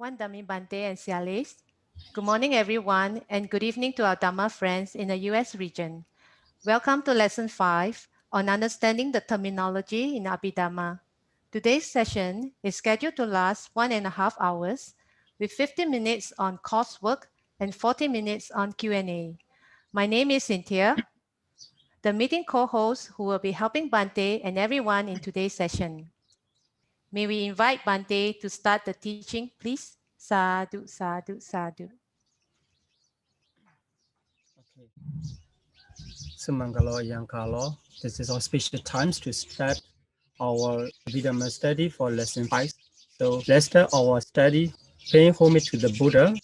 Wandami Bante and Sialis. Good morning, everyone, and good evening to our Dhamma friends in the US region. Welcome to Lesson 5 on understanding the terminology in Abhidhamma. Today's session is scheduled to last 1.5 hours with 50 minutes on coursework and 40 minutes on Q&A. My name is Cynthia, the meeting co-host who will be helping Bante and everyone in today's session. May we invite Bante to start the teaching, please? Sadhu, sadhu, sadhu. Okay. Sumangalo Yankalo. This is auspicious times to start our Abhidhamma study for lesson 5. So let's start our study paying homage to the Buddha,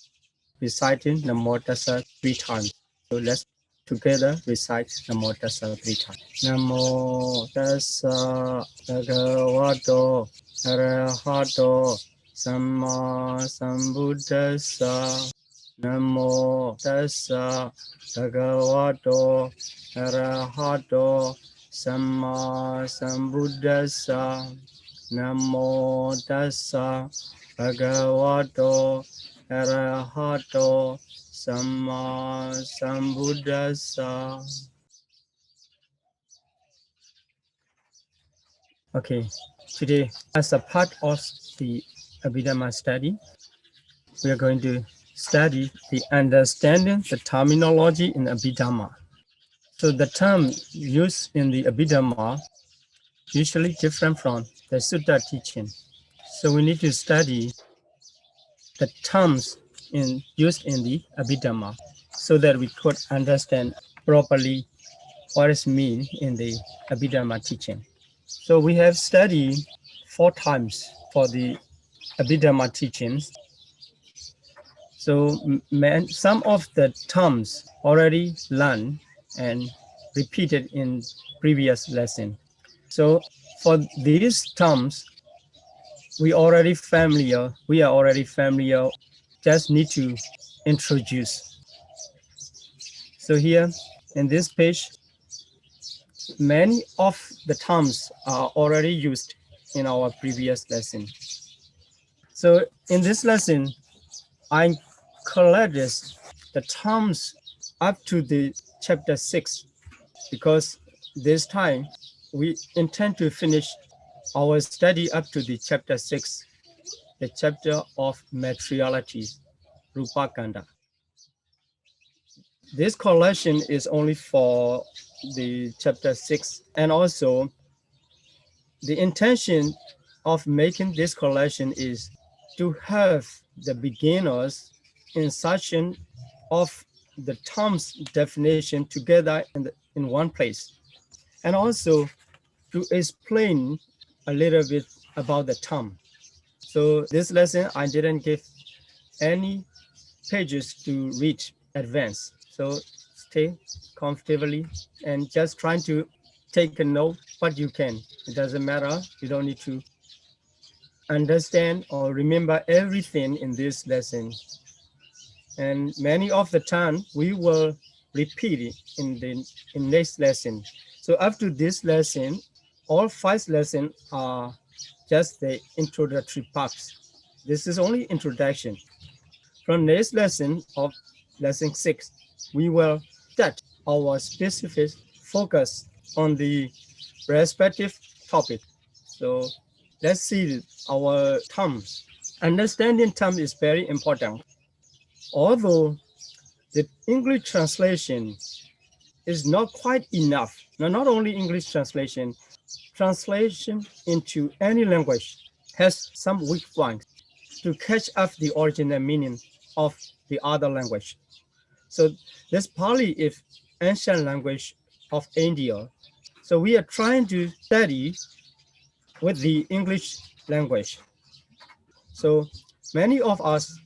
reciting Namo Tassa 3 times. So let's together recite Namo Tassa 3 times. Namo Tassa Bhagavato Arahato Samma Sambuddhassa. Namo Tassa Bhagavato Arahato Samma Sambuddhassa. Namo Tassa Bhagavato Arahato Samma Sambuddhassa. Okay, today as a part of the Abhidhamma study, we are going to study the understanding the terminology in Abhidhamma. So the term used in the Abhidhamma usually different from the Sutta teaching. So we need to study the terms used in the Abhidhamma so that we could understand properly what is mean in the Abhidhamma teaching. So we have studied 4 times for the Abhidhamma teachings. So some of the terms already learned and repeated in previous lesson. So for these terms, we are already familiar, just need to introduce. So here in this page, many of the terms are already used in our previous lesson. So in this lesson, I collected the terms up to the chapter 6 because this time we intend to finish our study up to the chapter 6, the chapter of materiality, Rupa Kanda. This collection is only for the chapter 6, and also the intention of making this collection is to have the beginners in search of the terms definition together in one place, and also to explain a little bit about the term. So this lesson, I didn't give any pages to read advance. So stay comfortably and just trying to take a note what you can. It doesn't matter. You don't need to understand or remember everything in this lesson. And many of the time we will repeat it in next lesson. So after this lesson, all 5 lessons are just the introductory parts. This is only introduction. From next lesson of lesson 6, we will start our specific focus on the respective topic. So let's see our terms. Understanding term is very important. Although the English translation is not quite enough. Now, not only English translation into any language has some weak points to catch up the original meaning of the other language. So this Pali is ancient language of India. So we are trying to study with the English language. So many of us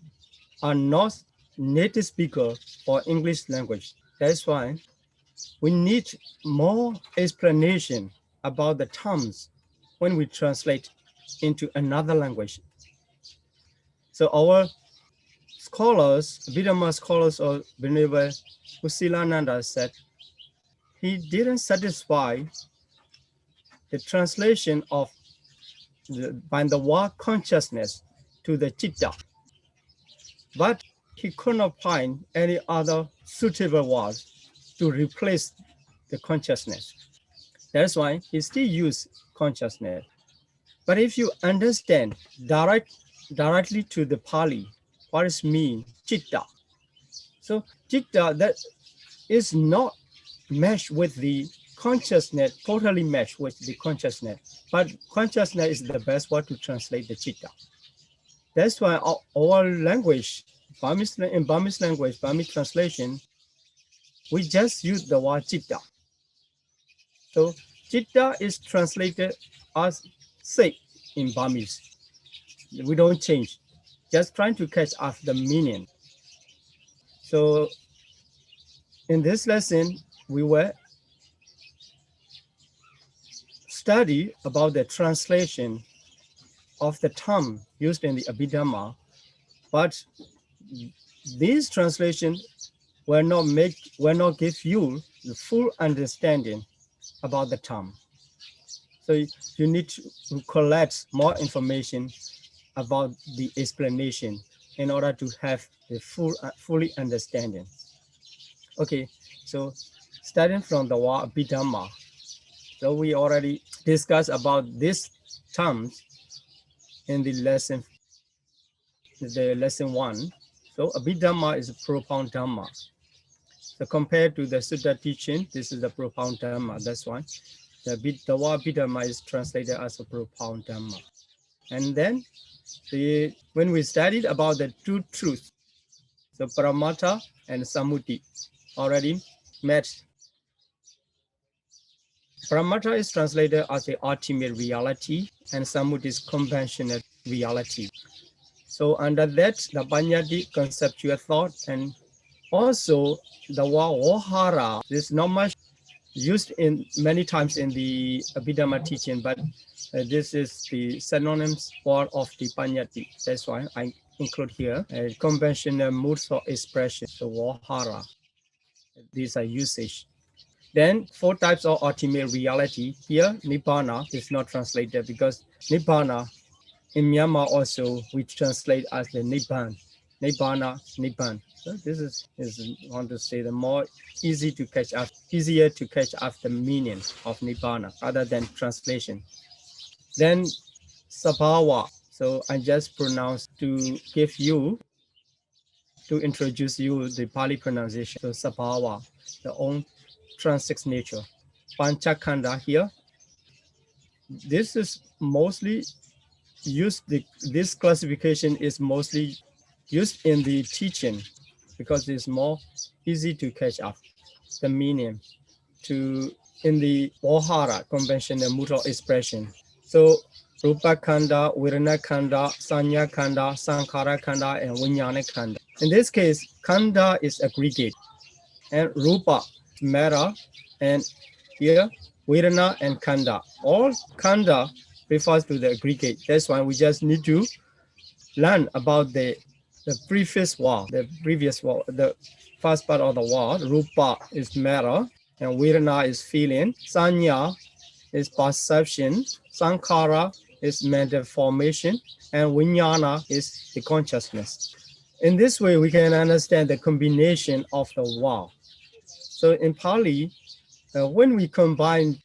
are not native speaker for English language. That's why we need more explanation about the terms when we translate into another language. So our scholars, Abhidhamma scholars or Venerable Usilananda said, he didn't satisfy the translation of by the word consciousness to the chitta. but he could not find any other suitable words to replace the consciousness. That's why he still used consciousness. But if you understand directly to the Pali, what is mean chitta? So chitta that is not meshed with the consciousness, totally meshed with the consciousness. But consciousness is the best word to translate the chitta. That's why our language, in Burmese language, Burmese translation, we just use the word chitta. So chitta is translated as say in Burmese. We don't change, just trying to catch up the meaning. So in this lesson, we will study about the translation of the term used in the Abhidhamma, but these translations will not give you the full understanding about the term. So you need to collect more information about the explanation in order to have the fully understanding. Okay, so starting from the word Abhidhamma, so we already discussed about these terms in the lesson one. So Abhidhamma is a profound Dhamma. So compared to the Sutta teaching, this is the profound Dhamma. That's why the word Abhidhamma is translated as a profound Dhamma. And then when we studied about the two truths, so Paramattha and Sammuti already met. Paramattha is translated as the ultimate reality and Sammuti is conventional reality. So under that, the Panyati conceptual thought, and also the word Ohara is not much used in many times in the Abhidhamma teaching, but this is the synonyms word of the Panyati. That's why I include here conventional modes of expression, the Ohara. These are usage. Then 4 types of ultimate reality. Here, Nibbana is not translated because Nibbana in Myanmar also we translate as the Nibban, Nibbana, Nibban. So this is I want to say the more easier to catch up the meaning of Nibbana other than translation. Then Sabhava. So I just pronounce to introduce you the Pali pronunciation. So Sabhava, the own transit nature. Panchakhanda here. This is mostly this classification is mostly used in the teaching because it's more easy to catch up the meaning in the Ohara conventional mutual expression. So Rupa Khanda, Virana Khanda, Sanya Khanda, Sankhara Khanda, and Vijnana Khanda. In this case, Khanda is aggregate, and Rupa matter, and here Virana and Khanda. All Khanda refers to the aggregate. That's why we just need to learn about the previous word, the first part of the word. Rupa is matter, and Virana is feeling. Sanya is perception. Sankhara is mental formation, and Vijnana is the consciousness. In this way, we can understand the combination of the word. So in Pali, when we combine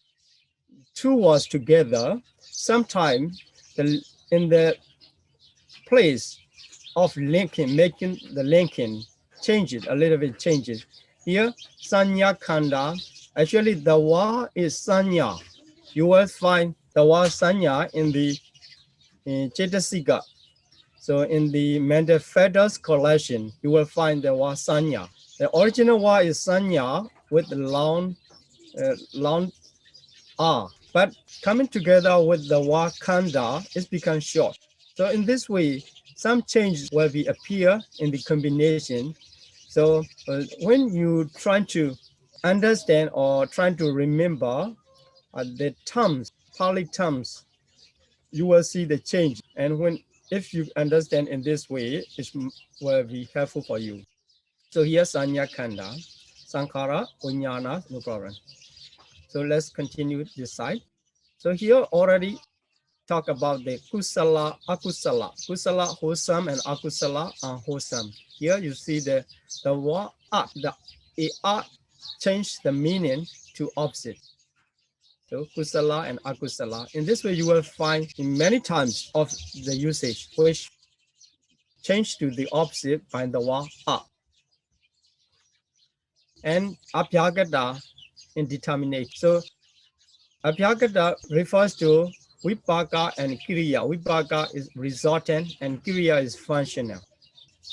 2 words together, sometimes in the place of linking, making the linking changes, a little bit changes. Here, Sanya Khanda, actually the word is Sanya. You will find the word Sanya in the Chetasika. So in the Manifestos collection, you will find the word Sanya. The original word is Sanya with long R, but coming together with the word Khanda, it becomes short. So in this way, some changes will appear in the combination. So when you try to understand or trying to remember the terms, Pali terms, you will see the change. And if you understand in this way, it will be helpful for you. So here Sanya Khanda, Sankhara, Vijnana, no problem. So let's continue this side. So here already talk about the kusala, akusala. Kusala wholesome and akusala unwholesome. Here you see the word art, the art change the meaning to opposite. So kusala and akusala. In this way, you will find in many times of the usage which change to the opposite by the word art. And abhyagata indeterminate. So abhyagata refers to vipaka and kriya. Vipaka is resultant and kriya is functional.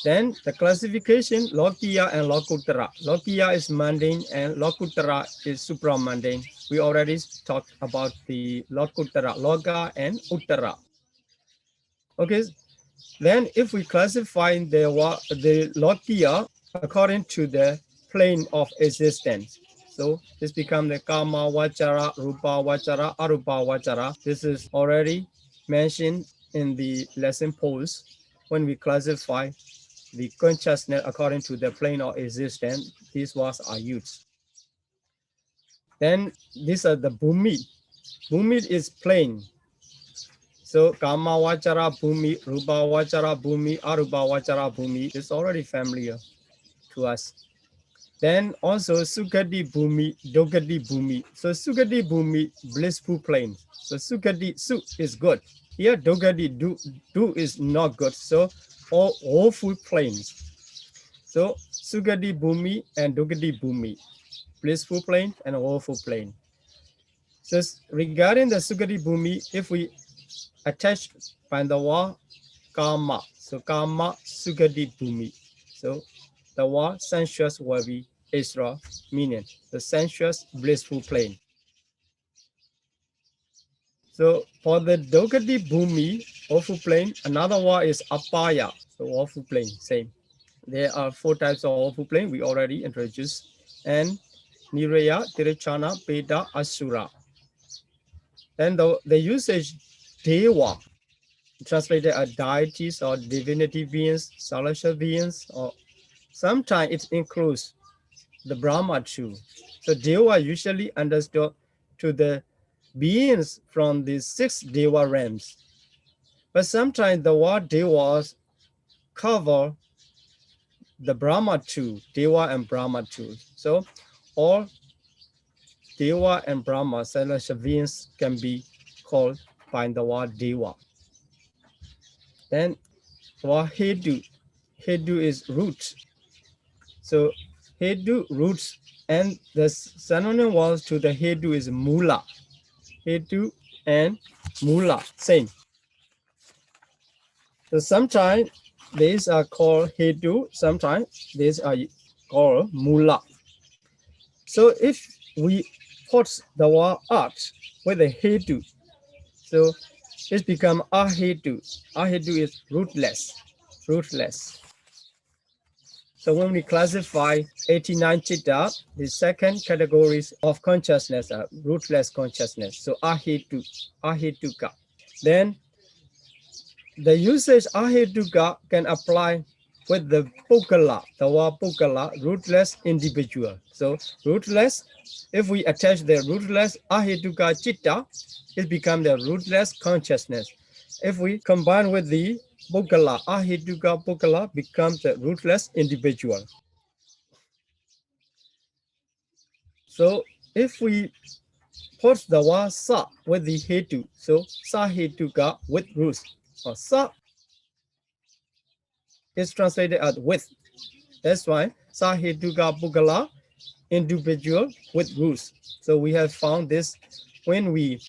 Then the classification lokiya and lokuttara. Lokiya is mundane and lokuttara is supramundane. We already talked about the lokuttara, loga and uttara. Okay, then if we classify the lokiya according to the plane of existence, so this becomes the kama vachara, rupa vachara, arupa vachara. This is already mentioned in the lesson post when we classify the consciousness according to the plane of existence. These words are used. Then these are the bhumi. Bhumi is plane. So kama vachara bhumi, rupa vachara bhumi, arupa vachara bhumi is already familiar to us. Then also sukati bhumi, dogati bhumi. So sukati bhumi, blissful plane. So sukati, su is good. Here dogati, do is not good. So all awful planes. So sukati bhumi and dogati bhumi, blissful plane and awful plane. So regarding the sukati bhumi, if we attach by the word karma, so karma sukati bhumi. So the word sensuous will be Isra, meaning the sensuous blissful plane. So for the dogati bhumi, awful plane, another word is apaya, so awful plane, same. There are 4 types of awful plane we already introduced, and Niraya, Tirachana, Peta, Asura. Then the usage Deva, translated as deities or divinity beings, celestial beings, or sometimes it includes the Brahma too. So Deva usually understood to the beings from the 6 Deva realms. But sometimes the word Devas cover the Brahma too, Deva and Brahma too. So all Deva and Brahma celestial beings can be called by the word Deva. Then word Hedu. Hedu is root. So Hedu roots, and the synonym words to the Hedu is Mula. Hedu and Mula, same. So sometimes these are called Hedu, sometimes these are called Mula. So if we put the word art with a Hedu, so it becomes Ahedu. Ahedu is rootless, rootless. So when we classify 89 chitta, the second categories of consciousness are rootless consciousness. So ahetu, ahetuka. Then the usage ahetuka can apply with the pukala, the word pukala, rootless individual. So rootless, if we attach the rootless ahetuka chitta, it becomes the rootless consciousness. If we combine with the pukala, ahetuka pukala becomes the rootless individual. So if we put the word sa with the hetu, so sa hetuka with roots, or sa is translated as with. That's why sa hetuka pukala, individual with roots. So we have found this when we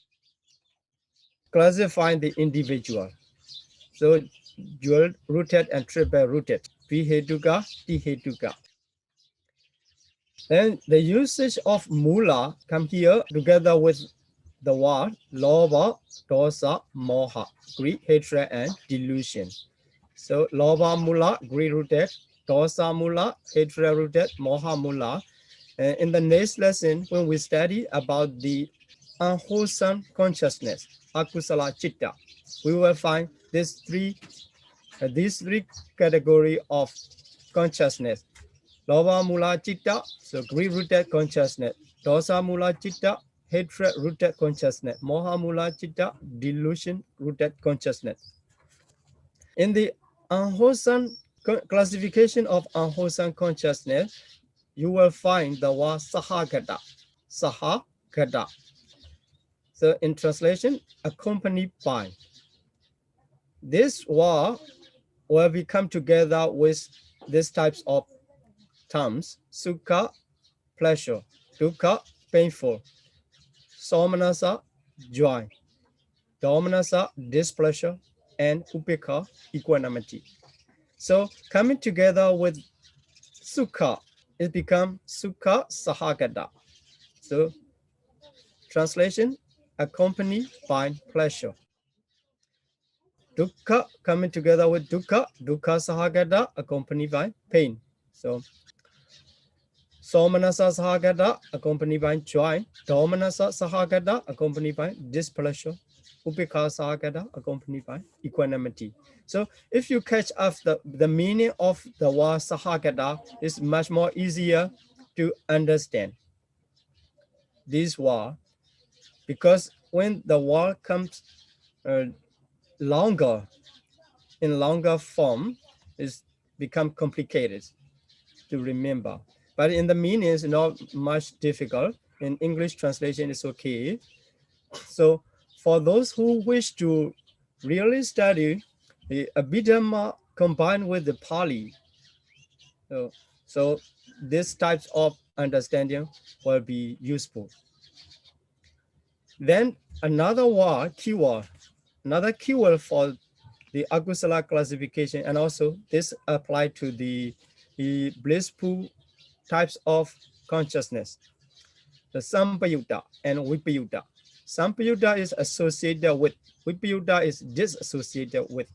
classify the individual. So dual rooted and triple rooted, vihetuka, dihetuka. Then the usage of mula come here together with the word lobha, dosa, moha, greed, hatred, and delusion. So lobha mula, greed rooted, dosa mula, hatred rooted, moha mula. In the next lesson, when we study about the unwholesome consciousness, akusala chitta, we will find these three category of consciousness. Lobha mula chitta, so greed rooted consciousness. Dosa mula chitta, hatred-rooted consciousness. Moha mula chitta, delusion-rooted consciousness. In the unwholesome classification of unwholesome consciousness, you will find the word sahagata. Sahagata. So in translation, accompanied by. This word will become together with these types of terms: sukha, pleasure; dukkha, painful; somanasa, joy; domanasa, displeasure; and upekha, equanimity. So coming together with sukha, it becomes sukha sahagata. So translation, accompanied by pleasure. Dukkha coming together with dukkha, dukkha sahagata, accompanied by pain. So somanasa sahagata, accompanied by joy; domanasa sahagata, accompanied by displeasure; upekha sahagata, accompanied by equanimity. So if you catch up the meaning of the word sahagata, it's much more easier to understand this word, because when the word comes uh, longer, in longer form, it's become complicated to remember. But in the meaning, it's not much difficult. In English translation, it's okay. So for those who wish to really study the Abhidhamma combined with the Pali, so these types of understanding will be useful. Then another keyword for the Agusala classification, and also this apply to the blissful types of consciousness, the Sampayutta and Vipayutta. Sampayutta is associated with, Vipayutta is disassociated with.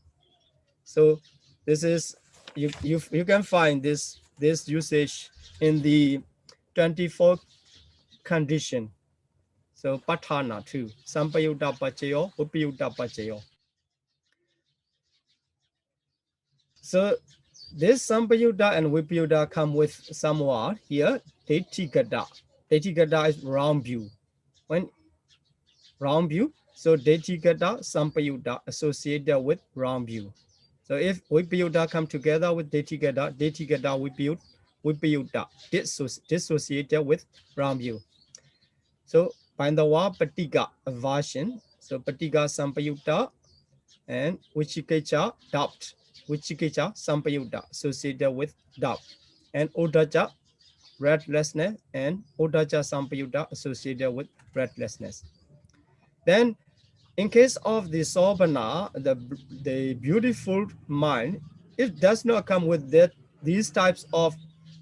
So this is, you can find this usage in the 24 condition. So Patthana too, Sampayutta Pachayo, Vipayutta Pachayo. So this Sampayutta and Vipayutta come with some word here, Detigada. Detigada is round view. When round view, so Detigada, Sampayutta associated with round view. So if Vipayutta come together with Detigada, Vipayutta dissociated with round view. So by the word Patiga, aversion, so Patiga Sampayutta and Vichikecha, doubt. Vichikecha Sampayutta associated with doubt. And Udaja, restlessness, and Udaja Sampayutta associated with restlessness. Then in case of the Sobhana, the beautiful mind, it does not come with these types of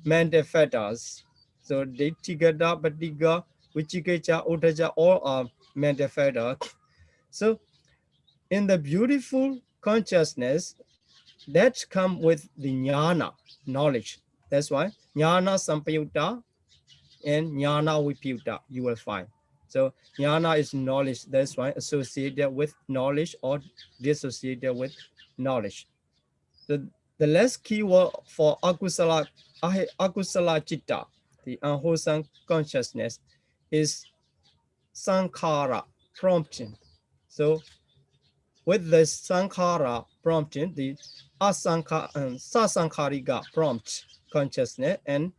mental fetters. So Detigada, Patiga, Vichikecha, Udaja, all are mental fetters. So in the beautiful consciousness, that come with the jnana, knowledge. That's why jnana sampayutta and jnana vipayutta you will find. So jnana is knowledge. That's why associated with knowledge or dissociated with knowledge. The last keyword for akusala chitta, the unwholesome consciousness, is sankhara, prompting. So with the sankhara prompting, the sasankhariga prompt consciousness, and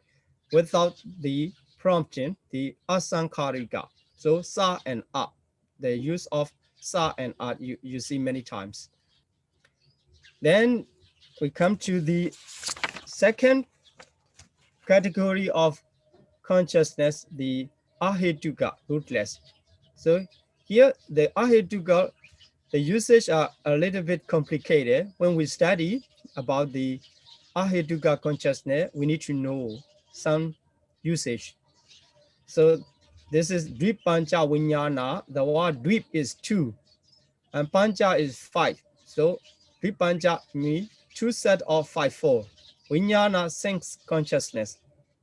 without the prompting, the asankhariga. So sa and a, the use of sa and a you see many times. Then we come to the second category of consciousness, the ahetuka, rootless. So here the ahetuka, the usage are a little bit complicated. When we study about the ahetuka consciousness, we need to know some usage. So this is Dvip Pancha Vinyana. The word Dvip is two, and Pancha is five. So Dvip Pancha means two set of four. Vinyana, sense consciousness.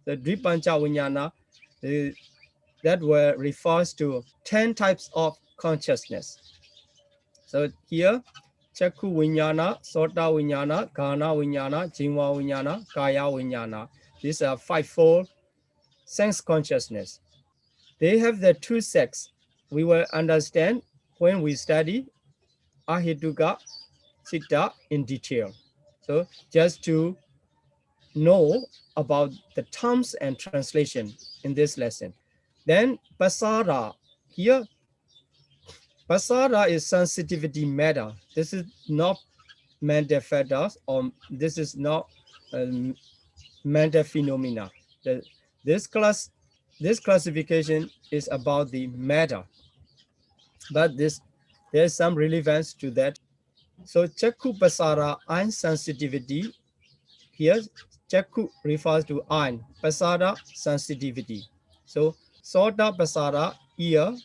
The Dvip Pancha Vinyana, that word refers to 10 types of consciousness. So here, Chakku Vinyana, Sota Vinyana, Ghana Vinyana, Jinwa Vinyana, Kaya Vinyana. These are four sense consciousness. They have the two sexes. We will understand when we study Ahituka Citta in detail. So just to know about the terms and translation in this lesson. Then Pasara, here Pasara is sensitivity matter. This is not mental factors, or this is not um, mental phenomena. The, this classification is about the matter, but there's some relevance to that. So Chakku Pasara eye sensitivity. Here Chakku refers to eye, Pasara sensitivity. So Sota Pasara ear,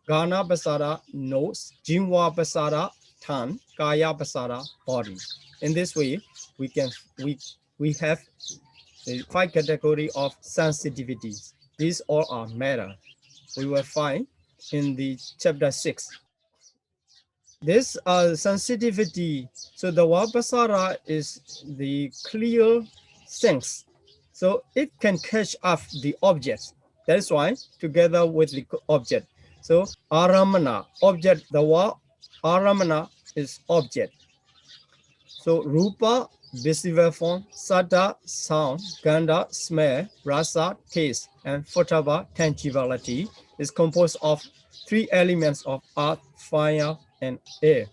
Gana Pasara nose, Jinwa Pasara tongue, Kaya Pasara body. In this way, we can we have the 5 category of sensitivities. These all are matter. We will find in the chapter 6. This sensitivity, so the Wapasara is the clear sense. So it can catch up the objects. That's why together with the object. So Aramana, object, the wa Aramana is object. So Rupa, visible form, Sada, sound, Ganda, smell, Rasa, taste, and Fotava, tangibility, is composed of 3 elements of earth, fire, and air.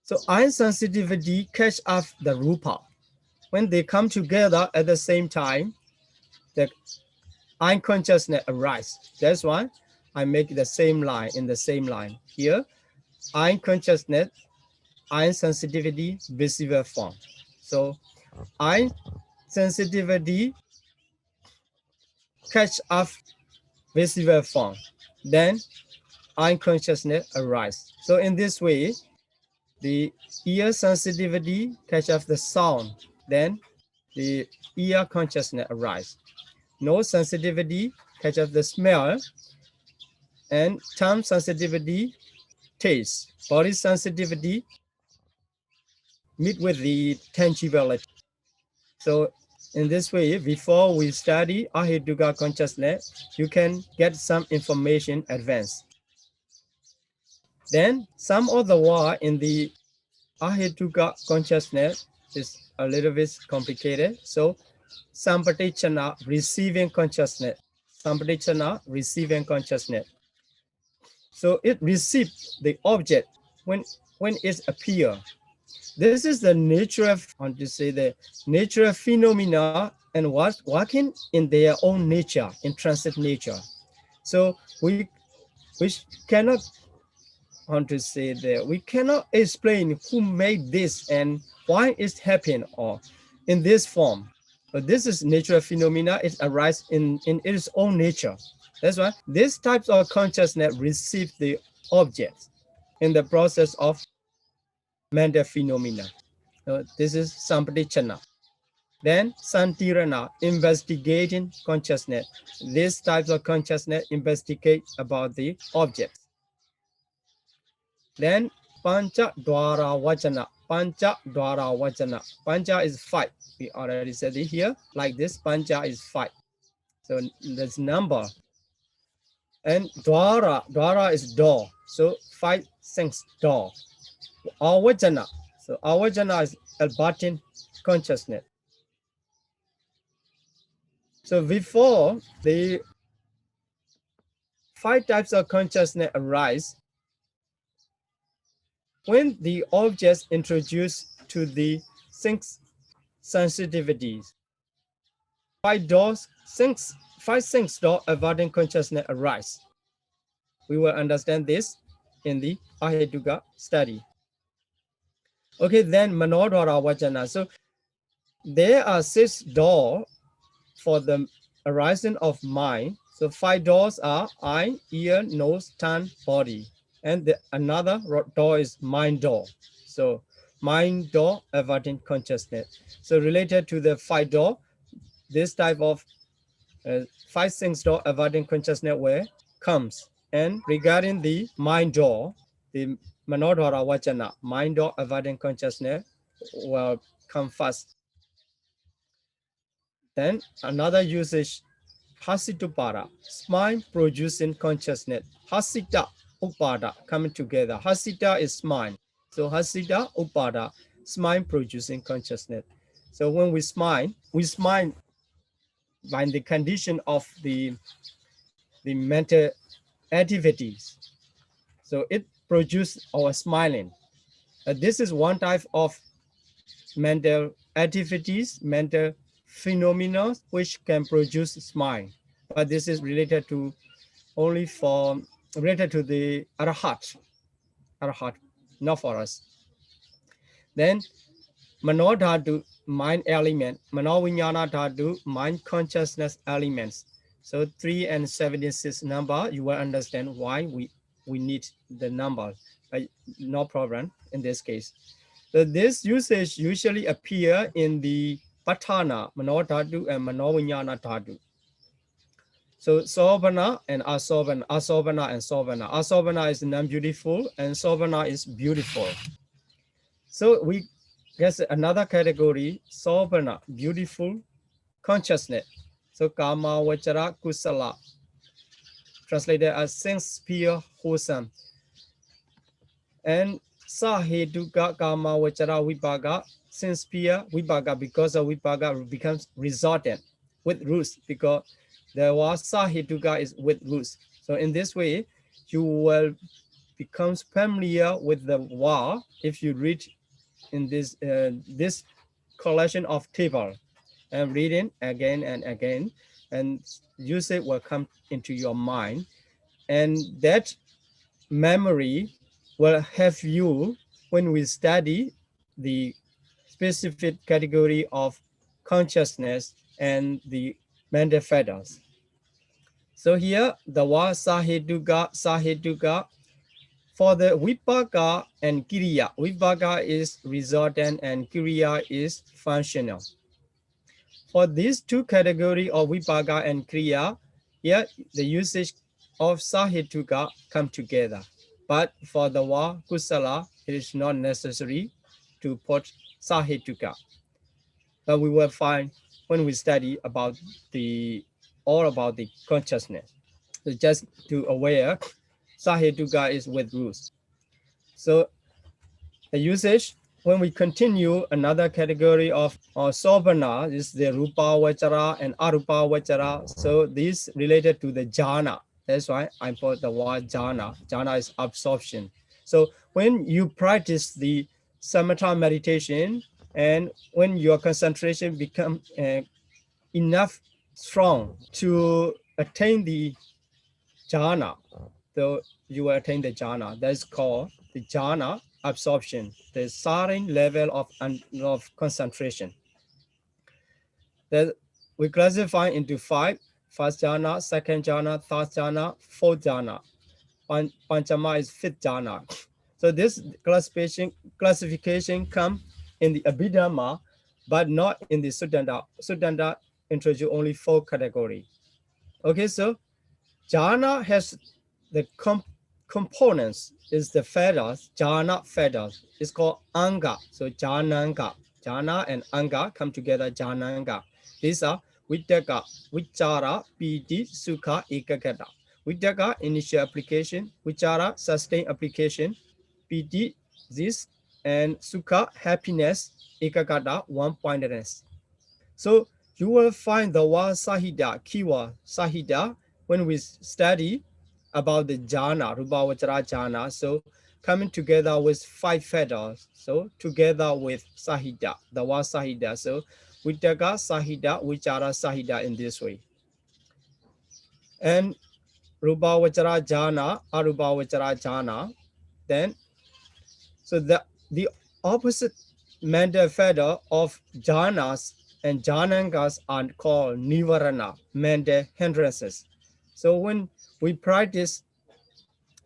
So eye sensitivity catch up the Rupa. When they come together at the same time, the eye consciousness arises. That's why I make the same line in the same line. Here, eye consciousness, eye sensitivity, visible form. So eye sensitivity catch up visible form. Then eye consciousness arise. So in this way, the ear sensitivity catch up the sound. Then the ear consciousness arise. Nose sensitivity catch up the smell, and tongue sensitivity taste. Body sensitivity meet with the tangibility. So in this way, before we study Ahituka consciousness, you can get some information advance. Then some of the word in the Ahituka consciousness is a little bit complicated. So Sampatichana, receiving consciousness. Sampatichana, receiving consciousness. So it receives the object when it appears. This is the nature of, I want to say, the nature of phenomena and working in their own nature, intrinsic nature. So we cannot, want to say that we cannot explain who made this and why it happened or in this form. But this is natural phenomena. It arises in its own nature. That's why these types of consciousness receive the objects in the process of mental phenomena. So this is Sampadichana. Then Santirana, investigating consciousness. These types of consciousness investigate about the objects. Then Pancha Dwara Vachana. Pancha Dwara Vachana. Pancha is 5. We already said it here. Like this, Pancha is 5. So there's number. And Dwara is door. So 5 things door. Avajana. So Avajana is a button consciousness. So before the 5 types of consciousness arise, when the objects introduced to the 6 sensitivities, 5 things door avoiding consciousness arise. We will understand this in the Ahituka study. Okay, then Manodhara Vajana. So there are 6 doors for the arising of mind. So 5 doors are eye, ear, nose, tongue, body. And another door is mind door. So mind door avoiding consciousness. So related to the 5 door, this type of 5 things door avoiding consciousness where comes. And regarding the mind door, the Manodhara Vachana, mind door avoiding consciousness will come first. Then another usage Hasitupada, smile producing consciousness. Hasita, upada, coming together. Hasita is smile. So hasita, upada, smile producing consciousness. So when we smile by the condition of the mental activities. So it produces our smiling. This is one type of mental activities, mental phenomena which can produce smile. But this is related to only for related to the arahat, not for us. Then mano dhatu, mind element, mano vinyana dhatu, mind consciousness elements. So 3 and 76 number, you will understand why we need the number, but no problem in this case. So this usage usually appear in the patana, mano dhatu and mano vinyana dhatu. So Sovana and Asovana, Asovana and Sovana. Asovana is non-beautiful and Sovana is beautiful. So we guess another category, Sovana, beautiful consciousness. So Kama Vachara Kusala, translated as sincere, wholesome. And Saheduka Kama Vachara Vipaga, sincere Vipaga, because of Vipaga becomes resultant with roots, because the was Saheduka is with roots. So in this way, you will become familiar with the wa if you read in this collection of table and reading again and again, and usage will come into your mind, and that memory will have you when we study the specific category of consciousness and the mental fetters. So here the word sahetuka for the vipaka and kiriya. Vipaka is resultant and kiriya is functional. For these two categories of vipaka and kriya, here the usage of sahetuka come together. But for the word kusala, it is not necessary to put sahetuka. But we will find when we study about all about the consciousness. So just to aware, sahetuka is with rules. So the usage, when we continue, another category of sovana is the rupa vachara and arupa vachara. So this related to the jhana. That's why I put the word jhana. Jhana is absorption. So when you practice the samatha meditation, and when your concentration become enough strong to attain the jhana, so you will attain the jhana. That's called the jhana absorption, the certain level of concentration. That we classify into 5: first jhana, second jhana, third jhana, fourth jhana. Panchama is fifth jhana. So this classification come in the Abhidhamma, but not in the Suddhanta. Suddhanta introduce only 4 categories. Okay, so jhana has the components is the feathers, jhana feathers. It's called anga. So jhananga, jhana and anga come together, jhananga. These are vitakka, vichara, piti, sukha, ekagata. Vitakka, initial application, vichara, sustained application, piti, this, and sukha, happiness, ekagata, one-pointedness. So you will find the word sahida, keyword sahida, when we study about the jhana, rupavachara jhana. So coming together with 5 feathers. So together with sahida, the word sahida. So vitaka sahida, vichara sahida in this way. And rupavachara jhana, arupavachara jhana. Then, so the opposite mental feather of jhanas and jhanangas are called nivarana, mental hindrances. So when we practice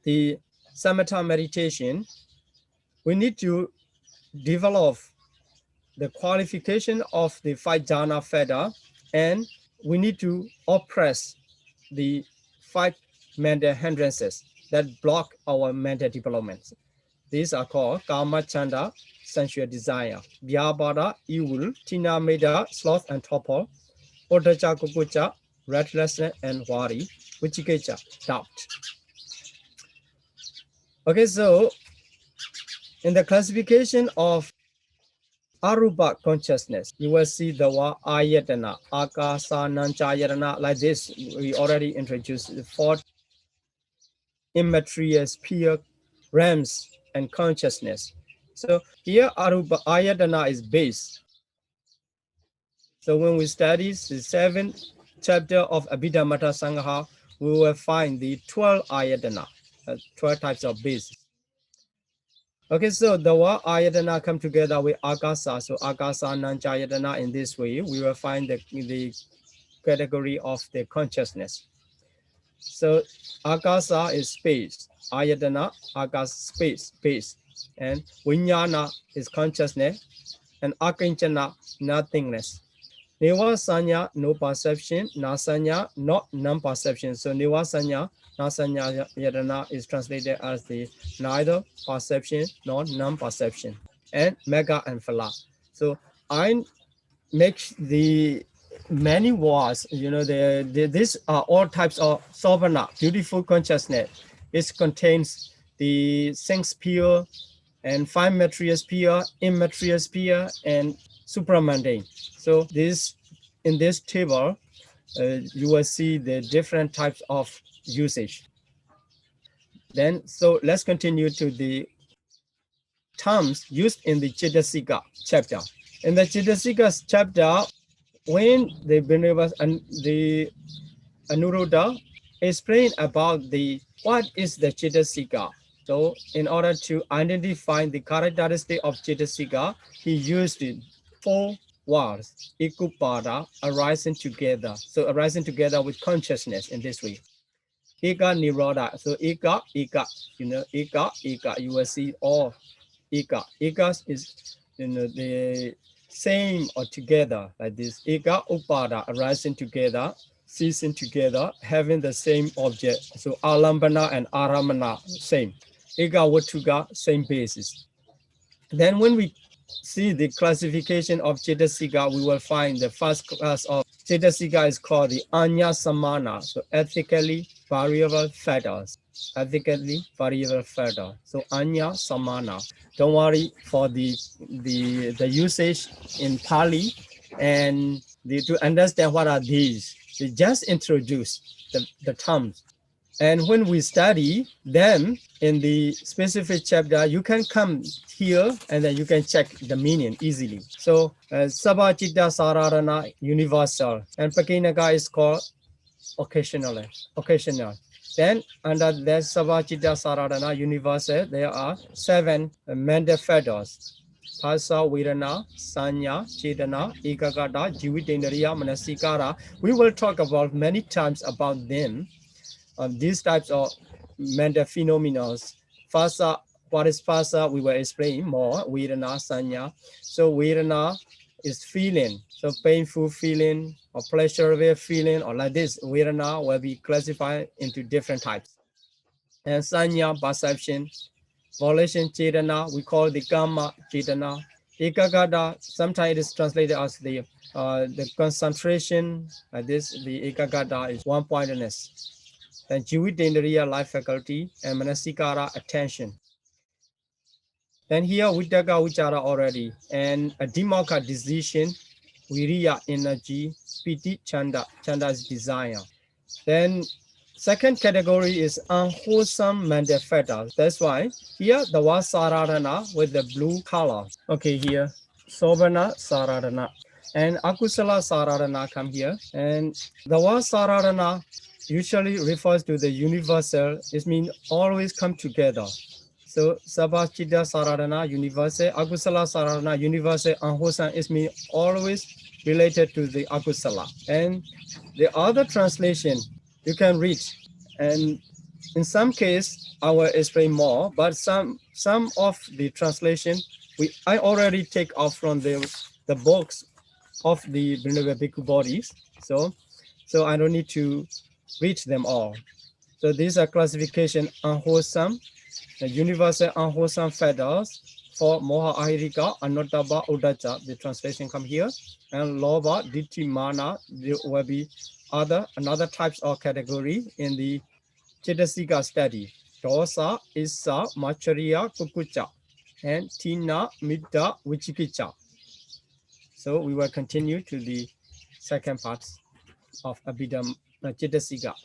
the samatha meditation, we need to develop the qualification of the 5 jhana feather, and we need to oppress the 5 mental hindrances that block our mental development. These are called kama chanda, sensual desire, vyabhara, evil, tina meda, sloth and torpor, uddhacha kukucha, restlessness and worry, Vichikecha, doubt. Okay, so in the classification of Arupa consciousness, you will see the word ayatana, akasa, nanchayatana, like this. We already introduced the four immaterial sphere realms and consciousness. So here Arupa ayatana is base. So when we study the 7th chapter of Abhidhamma Sangha, we will find the 12 ayatana, 12 types of base. Okay, so the word ayatana come together with akasa. So akasa nanchayatana, in this way, we will find the category of the consciousness. So akasa is space, ayatana, akas space, and vinyana is consciousness, and akinchana, nothingness. Neva sanya, no perception, nasanya, not non-perception. So neva sanya, nasanya yadana is translated as the neither perception nor non-perception. And mega and phala. So I make the many words, these are all types of savana, beautiful consciousness. It contains the sense sphere and five material sphere, immaterial sphere, and supramundane. So in this table, you will see the different types of usage. Then, so let's continue to the terms used in the Chitasika chapter. In the Chitasika chapter, when the Bhinnavas and the Anuruddha explain about what is the Chitasika. So in order to identify the characteristic of Chitasika, he used 4 words, ikupada, arising together. So arising together with consciousness in this way. Eka niroda. So eka, eka, you will see all eka. Eka is the same or together like this. Eka upada, arising together, ceasing together, having the same object. So alambana and aramana, same. Eka watuga, same basis. Then when we see the classification of Cetasika, we will find the first class of Cetasika is called the Anya Samana, so ethically variable factors. Ethically variable factor. So Anya Samana. Don't worry for the usage in Pali and to understand what are these. They just introduce the terms. And when we study them in the specific chapter, you can come here and then you can check the meaning easily. So Sabachita Sararana, universal, and Pakinaka is called occasional. Then under that Sabachita Sararana, universal, there are 7 mental factors. Phasa, Vedana, Sanya, Chetana, Ekagata, Jivitendriya, Manasikara. We will talk about many times about them. These types of mental phenomena. Phasa, what is phasa? We will explain more. Vedana, Sanya. So Vedana is feeling. So painful feeling or pleasurable feeling or like this. Vedana will be classified into different types. And Sanya, perception. Volition, Chetana, we call the Kama, Chetana. Ekagata, sometimes it is translated as the concentration. Like this, the Ekagata is one-pointedness. Then Jivitendriya, life faculty, and Manasikara, attention. Then here Vittaka, Vichara already, and a Dimaka, decision, Viriya, energy, Piti, Chanda is desire. Then second category is unwholesome mental factors. That's why here the word Sararana with the blue color. Okay, here Sobana, Sararana. And Akusala Sararana come here. And the word Sararana usually refers to the universal. It means always come together. So Sabachita Sararana, universal. Akusala Sararana, universal. Unwholesome, it means always related to the Akusala. And the other translation you can read. And in some case, I will explain more, but some of the translation, I already take off from the books of the Vrindavan Bhikkhu bodies. So I don't need to read them all. So these are classification unwholesome, the universal unwholesome factors, for Moha Ahirika, Anotaba Udacha, the translation come here, and Loba, Ditti Mana, there will be another types of category in the Chetasika study. Dosa, Issa, Machariya, Kukucha, and Tina, Midda, Vichikicha. So we will continue to the second part of Abhidhamma Chetasika.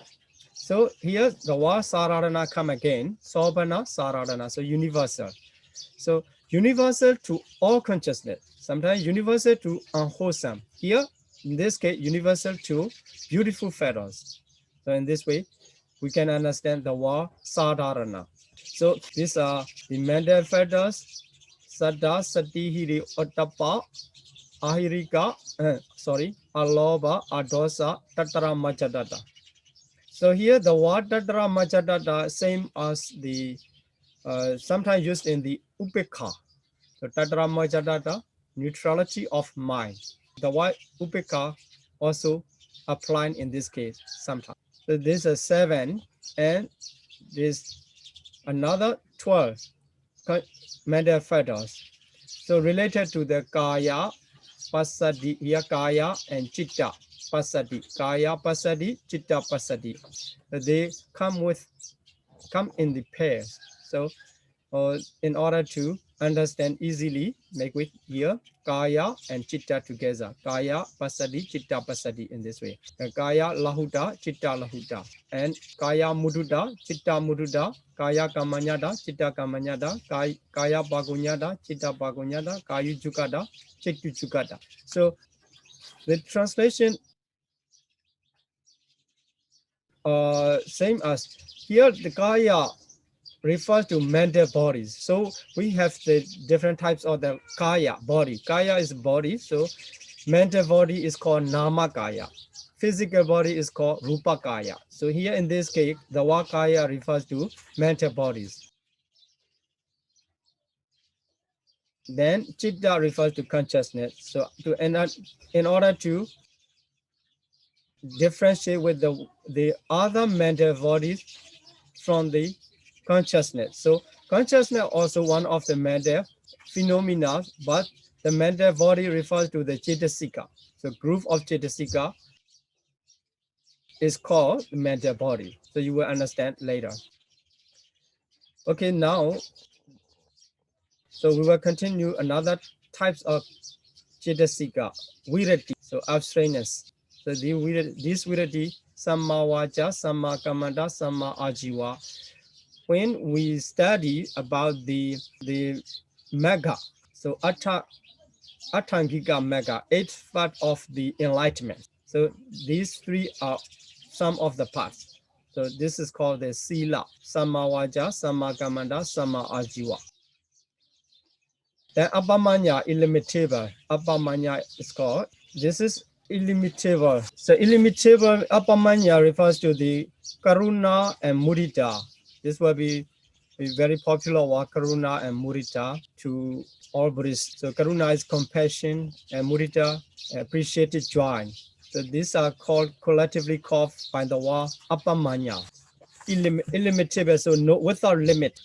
So here the word Sararana come again, Sobana Sararana, so universal. So universal to all consciousness, sometimes universal to unwholesome. Here, in this case, universal to beautiful feathers. So in this way, we can understand the word Sadharana. So these are the mental feathers, Sada, Sati, Hiri, Ottapa, Ahirika, Aloba, Adosa, Tatara, Majadata. So here the word Tatara, Majadata, same as the sometimes used in the Upekha. So Tatara, Majadata, neutrality of mind. The word Upekha also applied in this case sometimes. So this is 7 and this another 12 mental factors. So related to the Kaya, Pasadi, here Kaya and Chitta, Pasadi, Kaya Pasadi, Chitta Pasadi. They come in the pairs. So in order to understand easily, make it here Kaya and Chitta together. Kaya Pasadi, Chitta Pasadi in this way. Kaya Lahuta, Chitta Lahuta. And Kaya Mududa, Chitta Mududa, Kaya Kamanyada, Chitta Kamanyada, Kaya Bagunyada, Chitta Bagunyada, Kaya Jukada, Chitta Jukada. So the translation same as here the Kaya refers to mental bodies. So we have the different types of the Kaya body. Kaya is body, so mental body is called Nama Kaya. Physical body is called Rupa Kaya. So here in this case, the word Kaya refers to mental bodies. Then Chitta refers to consciousness. So in order to differentiate with the other mental bodies from the consciousness. So consciousness also one of the mental phenomena, but the mental body refers to the Cetasika. So group of Cetasika is called the mental body. So you will understand later. Okay, now, so we will continue another types of Cetasika, virati, so abstrainess. So this virati, Samma Vaja, Samma Kamada, Samma Ajiva. When we study about the mega, so Atangika mega, 8th part of the enlightenment. So these 3 are some of the parts. So this is called the Sila, Samma Vaja, Samma Kamanda, Samma Ajiva. Then Abhamanya, illimitable. Abhamanya is called, this is illimitable. So illimitable Abhamanya refers to the Karuna and Mudita. This will be a very popular word, Karuna and Mudita, to all Buddhists. So Karuna is compassion and Mudita, appreciated joy. So these are collectively called by the word Abhamanya. Illimitable, so no, without limit.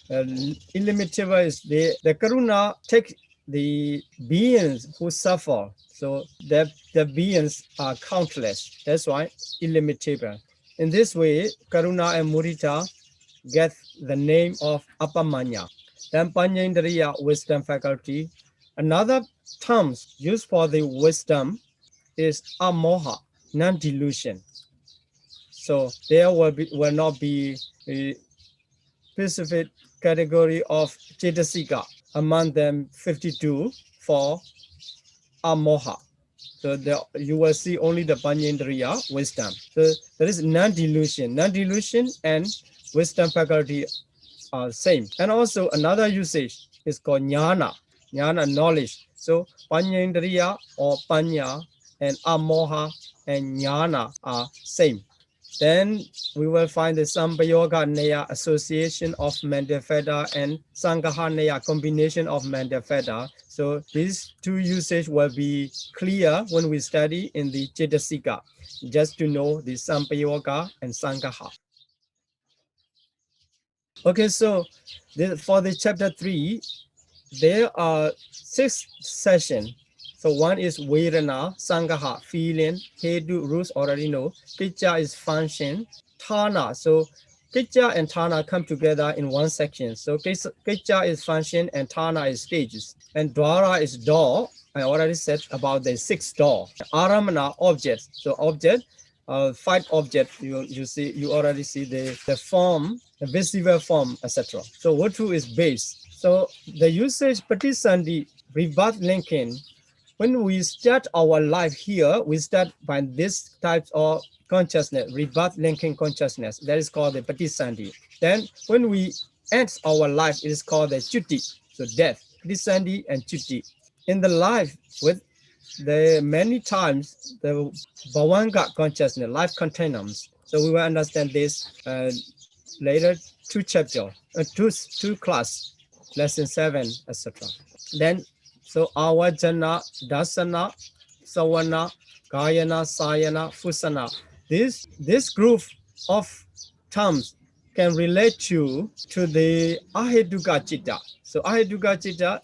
Illimitable is the Karuna take the beings who suffer. So the beings are countless. That's why illimitable. In this way, Karuna and Mudita get the name of Apamanya. Then Panyendriya, wisdom faculty. Another terms used for the wisdom is amoha, non-delusion. So there will not be a specific category of Cetasika. Among them, 52 for amoha. So you will see only the Panyendriya, wisdom. So there is non-delusion. Non-delusion and wisdom faculty are same. And also another usage is called jnana, jnana knowledge. So Panyendriya or Panya and amoha and jnana are same. Then we will find the Sambayoga Neya association of Mandafeda and Sangaha Neya combination of Mandafeda. So these 2 usage will be clear when we study in the Cetasika, just to know the Sambayoga and Sangaha. Okay, so for the chapter 3, there are 6 sessions. So one is Vedana, Sangaha, feeling, Hedu, rules already know. Kicca is function, Thana. So Kicca and Thana come together in one section. So Kicca is function and Thana is stages. And Dwara is door. I already said about the 6 door. Aramana, objects. So object, 5 objects. You see, you already see the form, the visible form, etc. So Vatu is base. So the usage Patisandi rebirth linking. When we start our life here, we start by this type of consciousness, rebirth linking consciousness. That is called the Patisandi. Then when we end our life, it is called the Chuti, so death, Patisandi and Chuti. In the life with the many times the Bhavanga consciousness, life continuums. So we will understand this later, 2 chapter, 2 class, lesson 7, etc. Then, so Awajana, Dasana, Sawana, Gayana, Sayana, Fusana. This group of terms can relate to the Aheduka Chitta. So Aheduka Chitta,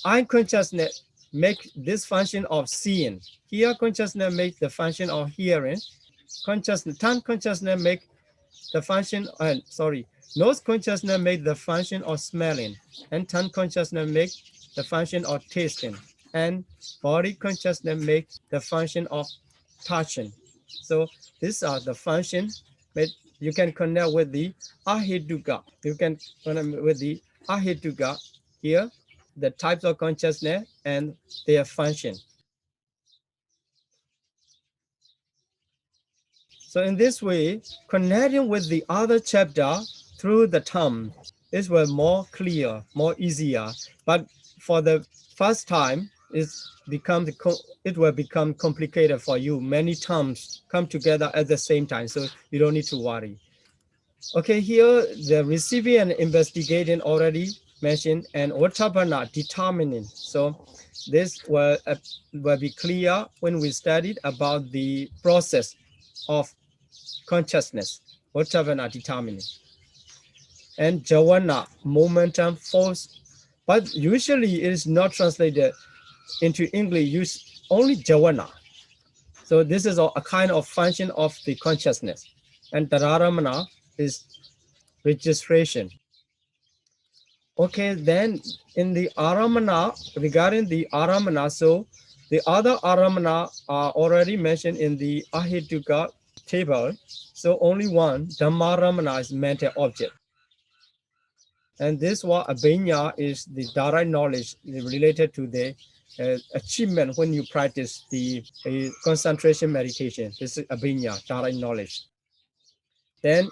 I consciousness make this function of seeing. Here consciousness make the function of hearing. Consciousness, tongue consciousness make the function, nose consciousness make the function of smelling, and tongue consciousness make the function of tasting, and body consciousness make the function of touching. So these are the functions that you can connect with the Aheduka. You can connect with the Aheduka here, the types of consciousness and their function. So in this way, connecting with the other chapter through the term, this was more clear, more easier. But for the first time, it will become complicated for you. Many terms come together at the same time, so you don't need to worry. Okay, here the receiving and investigating already mentioned, and Ottapana, determining. So this will be clear when we studied about the process of consciousness, Ottapana, determining. And Javana, momentum, force. But usually it is not translated into English, use only Javana. So this is a kind of function of the consciousness. And Dhararamana is registration. Okay, then in the Aramana, regarding the Aramana, so the other Aramana are already mentioned in the Ahetuka table. So only one, Dhammaramana, is mental object. And this one, Abhinya, is the direct knowledge related to the achievement when you practice the concentration meditation. This is Abhinya, direct knowledge. Then,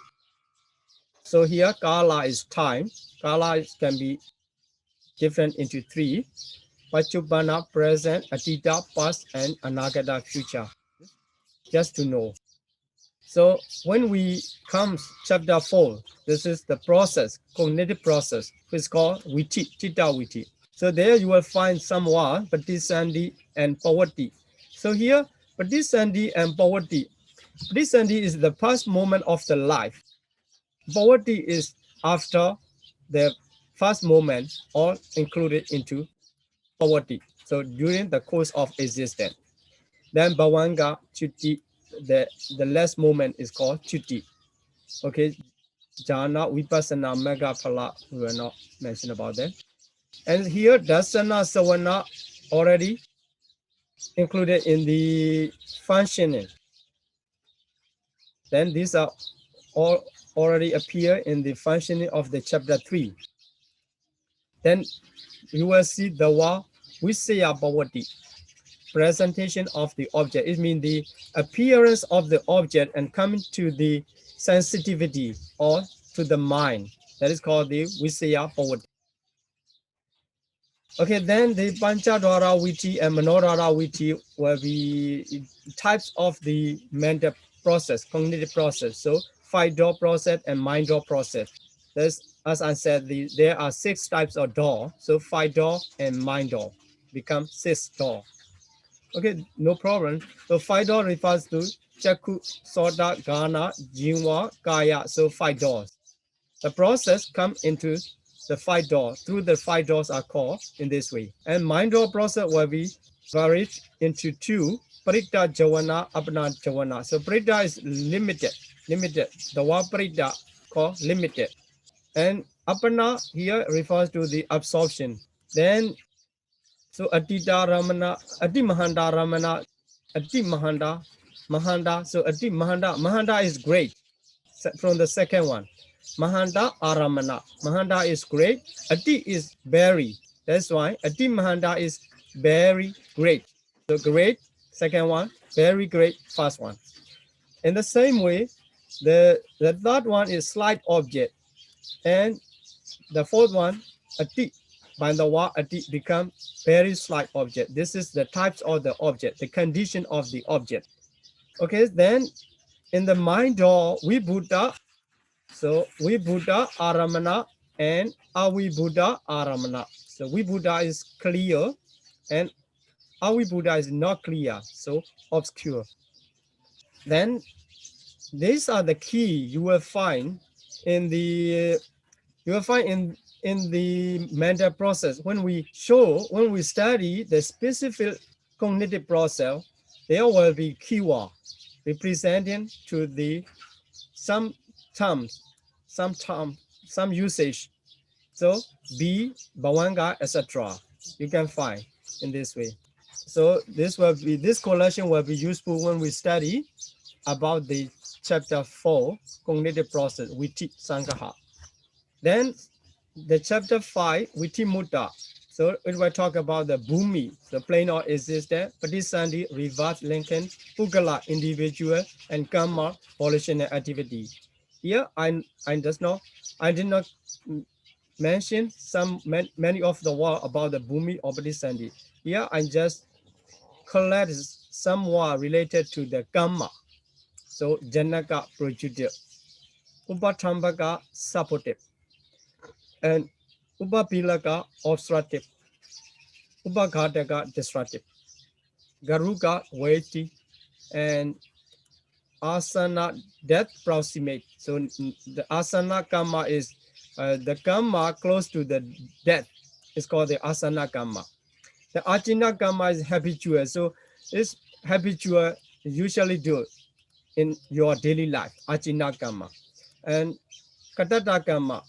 so here, Kala is time. Kala can be different into 3. Pachubana, present, Atita, past, and Anagata, future. Just to know. So when we come chapter 4, this is the process, cognitive process, which is called Viti, Chitta Viti. So there you will find somewhat Patisandi and Pavati. So here, Patisandi and Pavati. Patisandi is the first moment of the life. Pavati is after the first moment, all included into Pavati. So during the course of existence. Then Bhavanga, Chuti, the last moment is called Chuti. Okay, Jhana, Vipassana, Mega Phala, we will not mention about that. And here, Dasana, Savana already included in the functioning. Then these are all already appear in the functioning of the chapter 3. Then you will see the wa Visaya Bhavati, presentation of the object. It means the appearance of the object and coming to the sensitivity or to the mind. That is called the Visaya Bhavati. Okay, then the Panchadwara Viti and Manorara Viti will be types of the mental process, cognitive process. So 5-door process and mind-door process. There's, as I said, there are 6 types of door. So 5-door and mind-door become 6-door. Okay, no problem. So 5-door refers to Chaku, Sota, Gana, Jinwa, Kaya. So 5 doors. The process comes into the 5 doors. Through the 5 doors are called in this way. And mind door process will be varied into two, Parita Jawana, Apna Jawana. So Parita is limited. The word Parita called limited. And Apana here refers to the absorption. Then, so Atita Ramana, Ati Mahanda Ramana, Ati Mahanda. So Ati Mahanda is great. From the second one. Mahanda Aramana. Mahanda is great. Ati is very. That's why Ati Mahanda is very great. So great, second one, very great, first one. In the same way, the third one is slight object. And the fourth one, Ati. By the word Ati become very slight object. This is the types of the object, the condition of the object. Okay, then in the mind door, we Buddha. So we Buddha Aramana and Avi Buddha Aramana. So we Buddha is clear and Avi Buddha is not clear, so obscure. Then these are the key you will find in the mental process. When we study the specific cognitive process, there will be keyword representing to the some terms, some usage. So B, Bawanga, etc. You can find in this way. So this collection will be useful when we study about the chapter 4, cognitive process, Viti Sangaha. Then the chapter 5, Viti Mutta. So it will talk about the Bhumi, the plane of existence, Patisandi, reverse Lincoln, Pugala, individual, and Karma, volitional activity. Here I did not mention many of the word about the Bhumi or Patisandi. Here I just collect some word related to the Karma. So Janaka productive, Upatambaka supportive, and Upapilaka obstructive, Upaghataka destructive, Garuka weighty, and Asana death proximate. So the Asana Karma is the Karma close to the death. It's called the Asana Karma. The Ajina Karma is habitual. So it's habitual usually do in your daily life, Ajina Karma. And Katata Karma,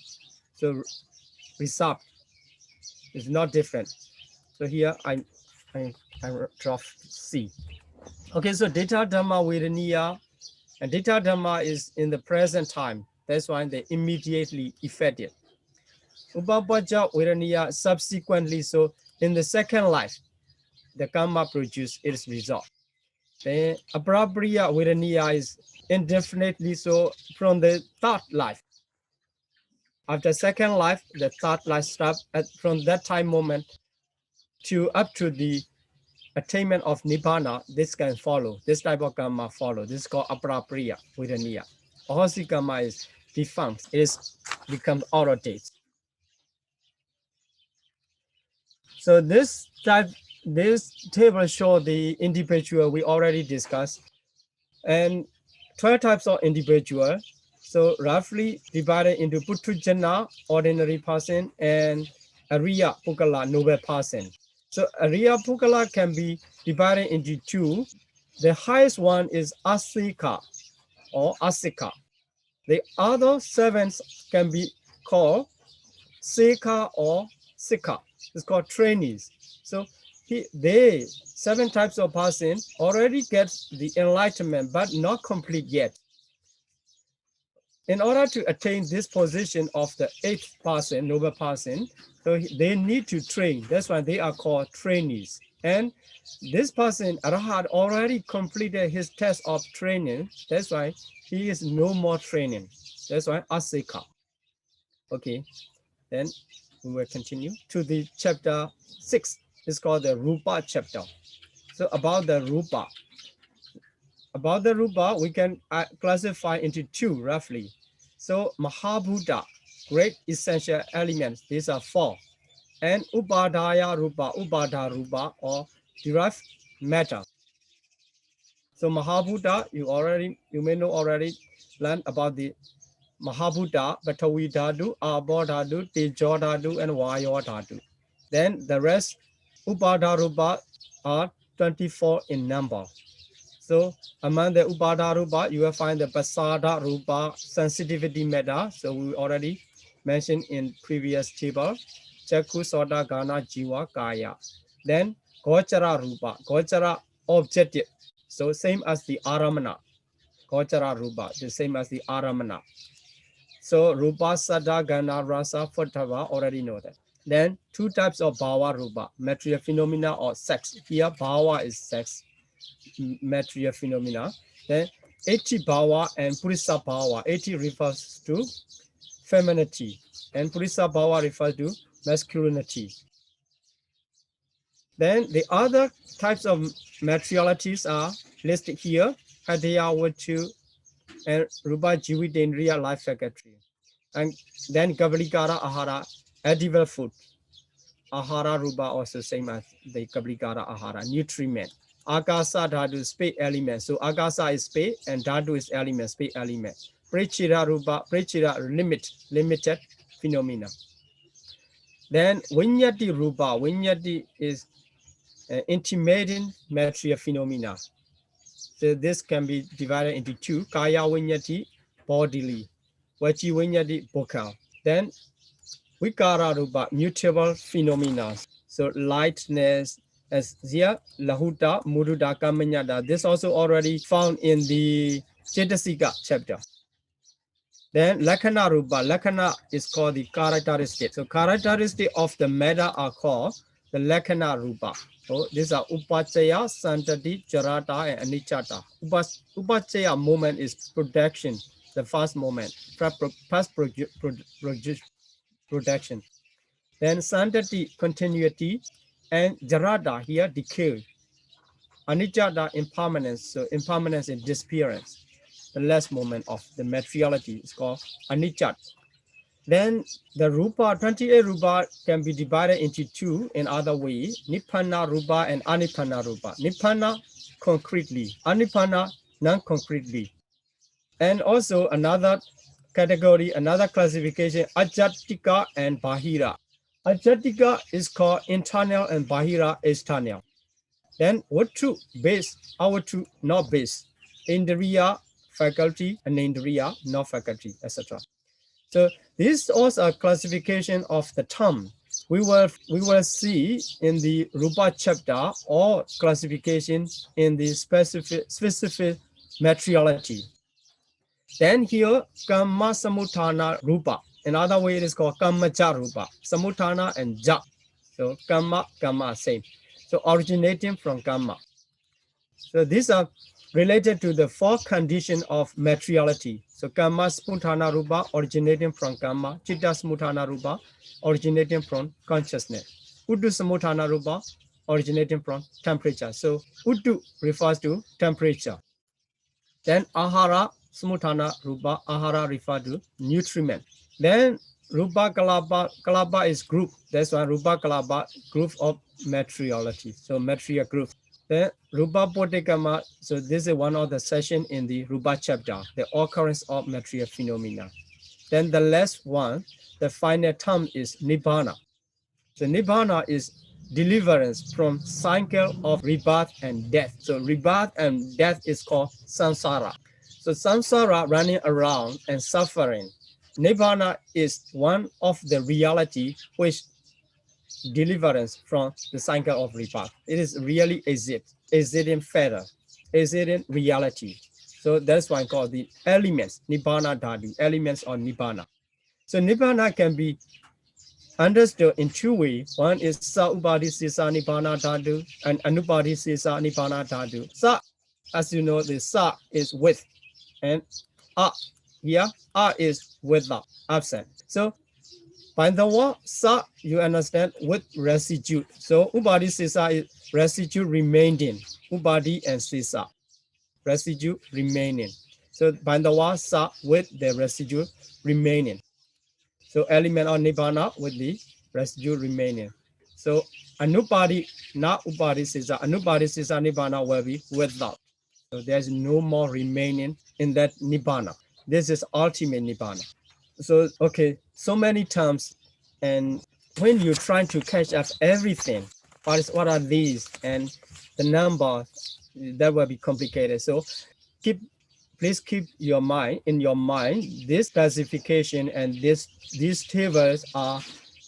so reserved, is not different. So here I drop C. Okay, so Data Dhamma Vedaniya, and Data Dhamma is in the present time. That's why they immediately effective. Upapaja Vedaniya subsequently, so in the second life, the karma produce its result. Then Aprapriya Vedaniya is indefinitely, so from the third life. After second life, the third life starts from that time moment to up to the attainment of Nibbana. This can follow. This type of karma follow. This is called Aprapriya Vedaniya. Ahosi karma is defunct. It becomes out of date. So this table shows the individual we already discussed, and 12 types of individual. So roughly divided into Putujana, ordinary person, and Ariya Pukala, noble person. So Ariya Pukala can be divided into two. The highest one is Asika or Asika. The other servants can be called Sika or Sika. It's called trainees. So they 7 types of person already get the enlightenment, but not complete yet. In order to attain this position of the 8th person, noble person, so they need to train. That's why they are called trainees. And this person, Arahat, already completed his test of training. That's why he is no more training. That's why Asika. Okay, then we will continue to the chapter 6. It's called the Rupa chapter. So about the Rupa. About the Rupa, we can classify into 2 roughly. So Mahabhuta, great essential elements, these are 4. And Upadaya Rupa, Upada Rupa, or derived matter. So Mahabhuta, you may know already learned about the Mahabhuta, Batavi Dhatu, Abo Dhatu, Tejo Dhatu, and Vayo Dhatu. Then the rest, Upadharupa, are 24 in number. So among the Upadharupa, you will find the Pasada Rupa sensitivity matter. So we already mentioned in previous table, Chakku Soda Gana Jiva Kaya. Then Gochara Rupa, Gochara objective. So same as the Aramana. Gochara Rupa, the same as the Aramana. So Rupa, Sada, Gana, Rasa, Fatava, already know that. Then two types of Bhava Rupa, material phenomena or sex. Here Bhava is sex, material phenomena. Then Eti Bhava and Purisa Bhava. Eti refers to femininity and Purisa Bhava refers to masculinity. Then the other types of materialities are listed here, Hadaya Vatu and Rupa Jividendriya life secretary. And then Gavalikara Ahara, edible food. Ahara Rupa also same as the Gavalikara Ahara, nutriment. Akasa Dhatu, space element. So Akasa is space and Dhatu is element, space element. Prechira Rupa, Prechira limited phenomena. Then Vinyati Rupa, Vinyati is intimating material phenomena. So this can be divided into two, Kaya Vinyati, bodily, Vachi Vinyati, vocal. Then Vikara Rupa, mutable phenomena. So lightness, as here, Lahuta, Muruda, Kamanyada. This also already found in the Chetasika chapter. Then Lakkhana Rupa, Lakkhana is called the characteristic. So characteristic of the matter are called the Lakkhana Rupa. So these are Upachaya, Santati, Charata, and Anichata. Upachaya moment is production, the first moment, past production. Then Santati, continuity, and Jarada here, decay. Anicca, impermanence, so impermanence and disappearance. The last moment of the materiality is called anicca. Then the rupa, 28 rupa can be divided into two in other way, nibbana rupa and anibbana rupa. Nibbana concretely, anibbana non-concretely. And also another category, another classification, ajatika and bahira. Ajatika is called internal and bahira external. Then Vatu base, Avatu not base, Indriya faculty and Indriya not faculty, etc. So this also a classification of the term. We will see in the Rupa chapter or classification in the specific materiality. Then here Kamma Samutana Rupa. Another way it is called Kammaja Rupa. Samutana and Ja. So Kamma same. So originating from Kamma. So these are related to the four conditions of materiality. So Kamma Smutana Rupa originating from Kamma, Chitta Smutana Rupa originating from consciousness, Uddu Smutana Rupa originating from temperature. So Uddu refers to temperature. Then Ahara Smutana Rupa, Ahara refers to nutriment. Then Rupa Kalapa is group. That's why Rupa Kalapa group of materiality. So material group. Then Rupa Bodhikama, so this is one of the session in the Rupa chapter, the occurrence of material phenomena. Then the last one, the final term is Nibbana. So Nibbana is deliverance from cycle of rebirth and death. So rebirth and death is called samsara. So samsara running around and suffering. Nibbana is one of the reality which deliverance from the cycle of rebirth. It is really exiting feather, exiting reality. So that's why I call the elements, Nibbana Dhatu, elements of Nibbana. So Nibbana can be understood in two ways. One is Sa Upadi Sisa Nibbana Dhatu and Anupadi Sisa Nibbana Dhatu. Sa, as you know, the Sa is with, and A here, A is without, absent. So by the word sa, you understand with residue. So upadi sisa is residue remaining. Upadi and sisa, residue remaining. So by the word sa with the residue remaining. So element of nibbana with the residue remaining. So anupadi, not upadi sisa, anupadi sisa nibbana will be without. So there's no more remaining in that nibbana. this is ultimate nibbana. So okay, so many times, and when you're trying to catch up everything, what are these and the number, that will be complicated. So keep please keep your mind in your mind this classification, and these tables are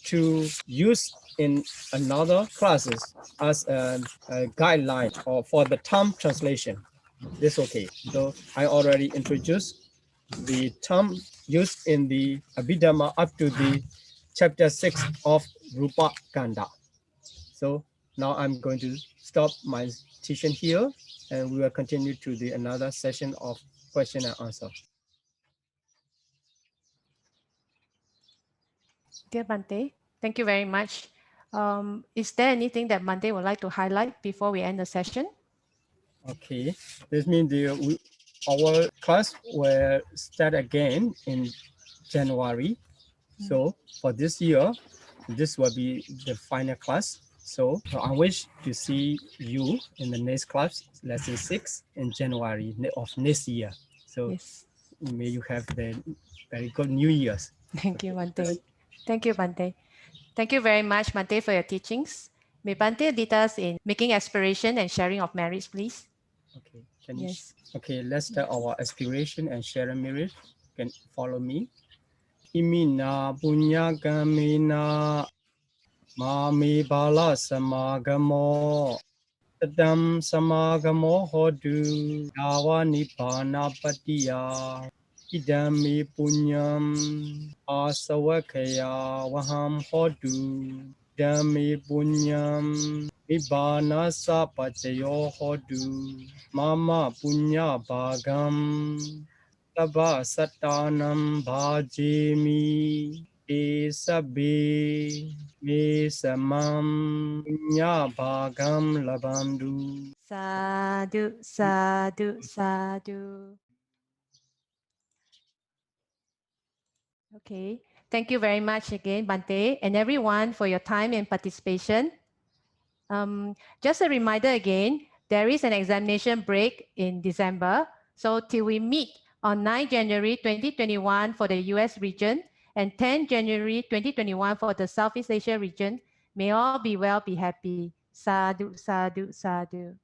to use in another classes as a guideline or for the term translation. This okay. So I already introduced the term used in the Abhidhamma up to the chapter 6 of Rupa Kanda. So now I'm going to stop my teaching here, and we will continue to the another session of question and answer. Dear Bante, thank you very much. Is there anything that Bante would like to highlight before we end the session? Okay, this means our class will start again in January. So for this year, this will be the final class. So I wish to see you in the next class, lesson 6 in January of next year. So Yes. may you have the very good New Year's. Thank you, Bante. Thank you, Bante. Thank you very much, Bante, for your teachings. May Bante lead us in making aspiration and sharing of merits, please. Okay, can you? Yes. Okay, let's start our aspiration and share merit. Can follow me. Imina punya kamina mami bala samagamo tadam samagamo hodu dawa nibbana patiya idami punyam asawakaya waham hodu dami punyam nibbana sapachayo hodu mama punya bhagam Taba satanam bhajemi esabe me samam punya bhagam labandu. Sadhu, sadhu, sadhu. Okay. Thank you very much again, Bante, and everyone for your time and participation. Just a reminder again, there is an examination break in December. So till we meet on 9 January 2021 for the US region and 10 January 2021 for the Southeast Asia region, may all be well, be happy. Sadhu, sadhu, sadhu.